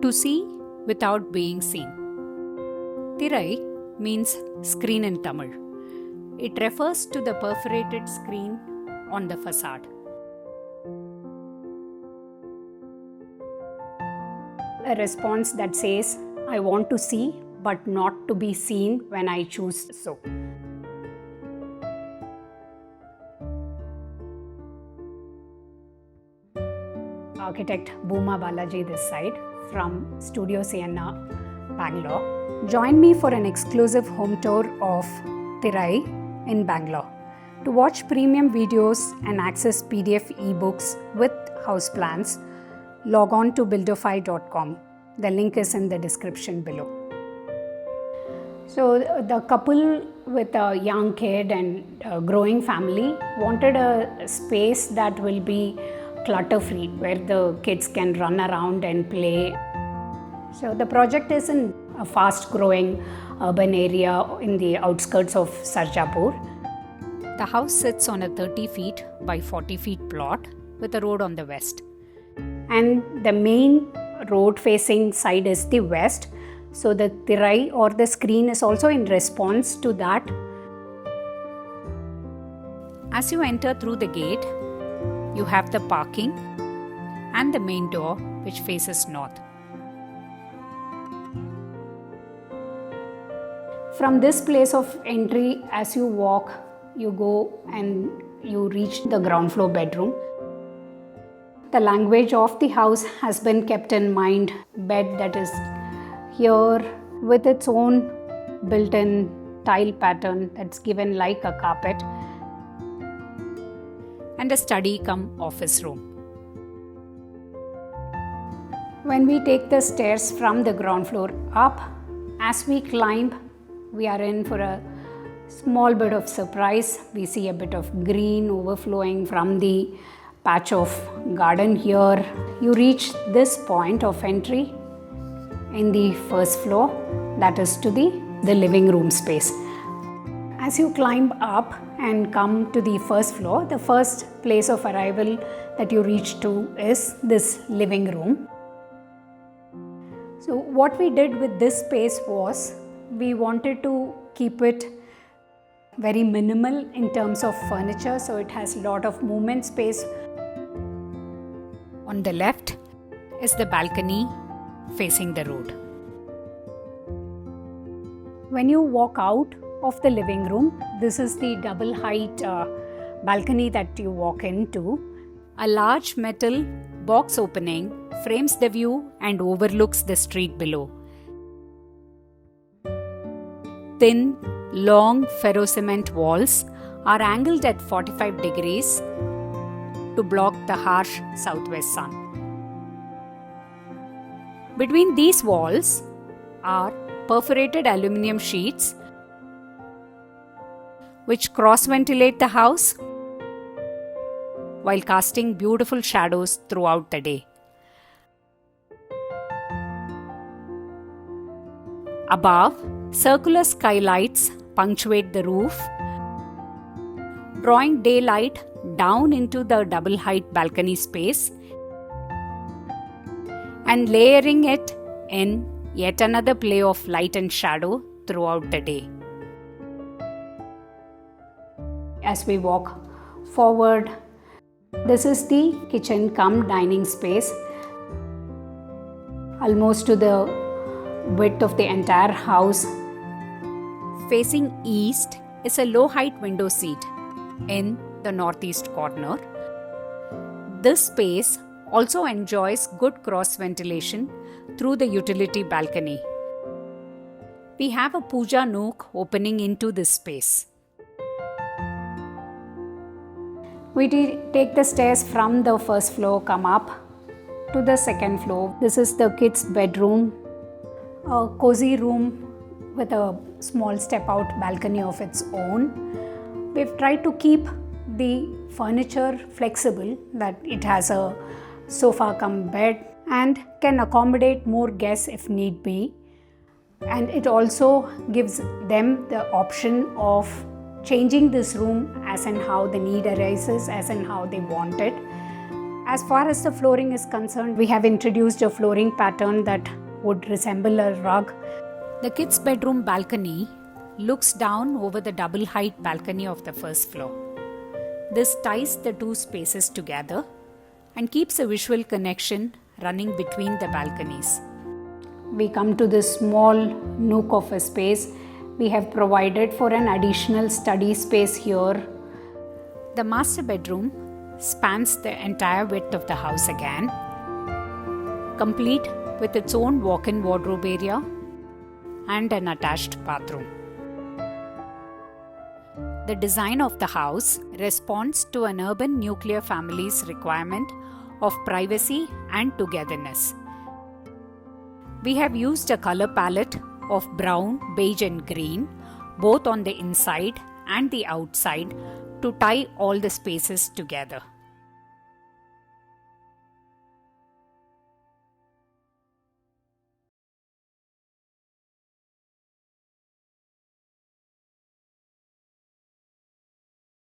To see without being seen. Thirai means screen in Tamil. It refers to the perforated screen on the facade. A response that says, I want to see but not to be seen when I choose so. Architect Bhuma Balaji this side from Studio Sienna, Bangalore. Join me for an exclusive home tour of Thirai in Bangalore. To watch premium videos and access PDF eBooks with house plans, log on to buildofy.com. The link is in the description below. So the couple with a young kid and a growing family wanted a space that will be clutter-free, where the kids can run around and play. So the project is in a fast-growing urban area in the outskirts of Sarjapur. The house sits on a 30 feet by 40 feet plot with a road on the west. And the main road facing side is the west. So the Thirai or the screen is also in response to that. As you enter through the gate, you have the parking and the main door which faces north. From this place of entry, as you walk, you go and you reach the ground floor bedroom. The language of the house has been kept in mind. Bed that is here with its own built-in tile pattern that's given like a carpet, and a study cum office room. When we take the stairs from the ground floor up, as we climb, we are in for a small bit of surprise. We see a bit of green overflowing from the patch of garden here. You reach this point of entry in the first floor, that is to the living room space. As you climb up and come to the first floor, the first place of arrival that you reach to is this living room. So what we did with this space was, we wanted to keep it very minimal in terms of furniture, so it has a lot of movement space. On the left is the balcony facing the road. When you walk out of the living room, this is the double height balcony that you walk into. A large metal box opening frames the view and overlooks the street below. Thin, long ferrocement walls are angled at 45 degrees to block the harsh southwest sun. Between these walls are perforated aluminum sheets which cross-ventilate the house while casting beautiful shadows throughout the day. Above, circular skylights punctuate the roof, drawing daylight down into the double height balcony space and layering it in yet another play of light and shadow throughout the day. As we walk forward, this is the kitchen cum dining space, almost to the width of the entire house. Facing east is a low height window seat in the northeast corner. This space also enjoys good cross ventilation through the utility balcony. We have a puja nook opening into this space. We take the stairs from the first floor, come up to the second floor. This is the kids' bedroom, a cozy room with a small step out balcony of its own. We've tried to keep the furniture flexible, that it has a sofa cum bed and can accommodate more guests if need be. And it also gives them the option of changing this room as in how the need arises, as in how they want it. As far as the flooring is concerned, we have introduced a flooring pattern that would resemble a rug. The kids' bedroom balcony looks down over the double height balcony of the first floor. This ties the two spaces together and keeps a visual connection running between the balconies. We come to this small nook of a space. We have provided for an additional study space here. The master bedroom spans the entire width of the house again, complete with its own walk-in wardrobe area and an attached bathroom. The design of the house responds to an urban nuclear family's requirement of privacy and togetherness. We have used a color palette of brown, beige and green, both on the inside and the outside, to tie all the spaces together.